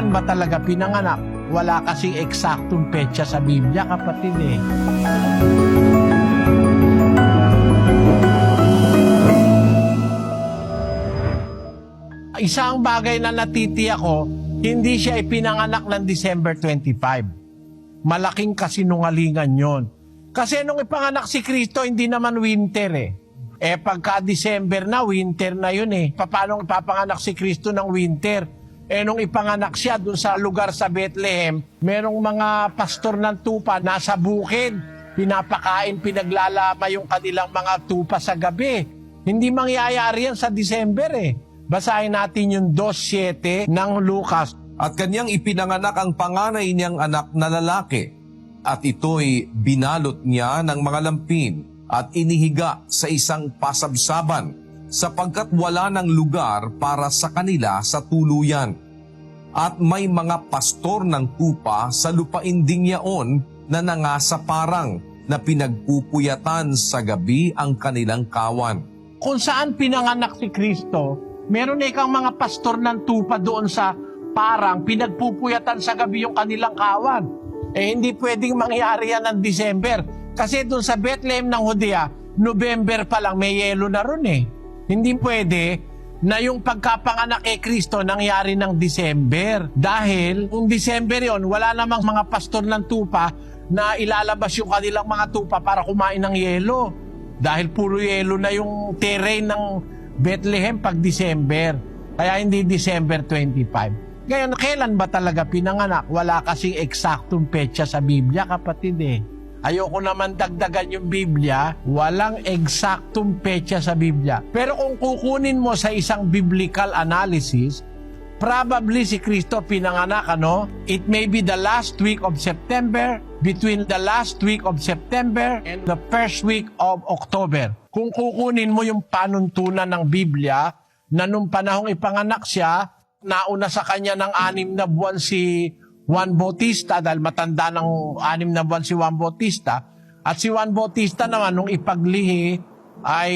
Kailan ba talaga pinanganak? Wala kasing eksaktong petsa sa Biblia, kapatid eh. Isang bagay na natitiyak ko, hindi siya ipinanganak ng December 25. Malaking kasinungalingan yon. Kasi nung ipanganak si Kristo, hindi naman winter eh. Pagka December na, winter na yun eh. Paano ipapanganak si Kristo ng winter? Nung ipanganak siya doon sa lugar sa Bethlehem, merong mga pastor ng tupa nasa bukid. Pinapakain, pinaglalama yung kanilang mga tupa sa gabi. Hindi mangyayari yan sa December eh. Basahin natin yung 2:7 ng Lucas. At kanyang ipinanganak ang panganay niyang anak na lalaki. At ito'y binalot niya ng mga lampin at inihiga sa isang pasabsaban, sapagkat wala ng lugar para sa kanila sa tuluyan. At may mga pastor ng tupa sa lupain ding yaon na nangasaparang na pinagpupuyatan sa gabi ang kanilang kawan. Kung saan pinanganak si Kristo, meron na ikang mga pastor ng tupa doon sa parang pinagpupuyatan sa gabi yung kanilang kawan. Hindi pwedeng mangyari yan ng December. Kasi doon sa Bethlehem ng Judea, November pa lang may yelo na ron eh. Hindi pwede na yung pagkapanganak kay Kristo nangyari ng December. Dahil kung December yon, wala namang mga pastor ng tupa na ilalabas yung kanilang mga tupa para kumain ng yelo. Dahil puro yelo na yung terrain ng Bethlehem pag December. Kaya hindi December 25. Ngayon, kailan ba talaga pinanganak? Wala kasing eksaktong petsa sa Biblia, kapatid eh. Ayoko naman dagdagan yung Biblia, walang eksaktong petsa sa Biblia. Pero kung kukunin mo sa isang biblical analysis, probably si Kristo pinanganak, it may be the last week of September, between the last week of September and the first week of October. Kung kukunin mo yung panuntunan ng Biblia, na nung panahong ipanganak siya, nauna sa kanya ng 6 na buwan si Juan Bautista dahil matanda ng 6 na buwan si Juan Bautista. At si Juan Bautista naman nung ipaglihi ay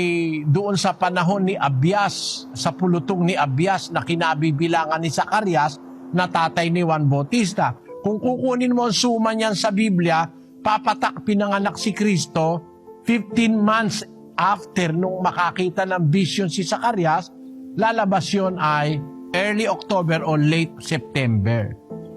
doon sa panahon ni Abias, sa pulutong ni Abias na kinabibilangan ni Zacarias na tatay ni Juan Bautista. Kung kukunin mo ang suma niyan sa Biblia, papatak pinanganak si Kristo 15 months after nung makakita ng vision si Zacarias, lalabas yun ay early October o late September.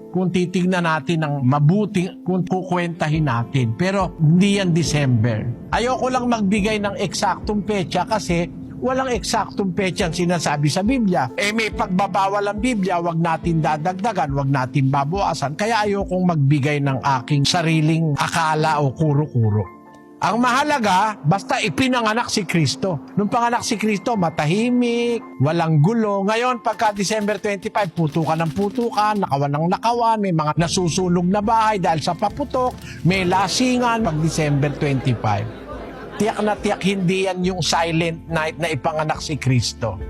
Kung titignan natin ng mabuting, kung kukwentahin natin. Pero hindi yan December. Ayoko lang magbigay ng eksaktong petsa kasi walang eksaktong petsa ang sinasabi sa Biblia. May pagbabawal ang Biblia, wag natin dadagdagan, wag natin babawasan. Kaya ayokong magbigay ng aking sariling akala o kuro-kuro. Ang mahalaga, basta ipinanganak si Kristo. Nung panganak si Kristo, matahimik, walang gulo. Ngayon, pagka December 25, putukan ng putukan, nakawan ng nakawan, may mga nasusunog na bahay dahil sa paputok, may lasingan pag December 25. Tiyak na tiyak hindi yan yung silent night na ipanganak si Kristo.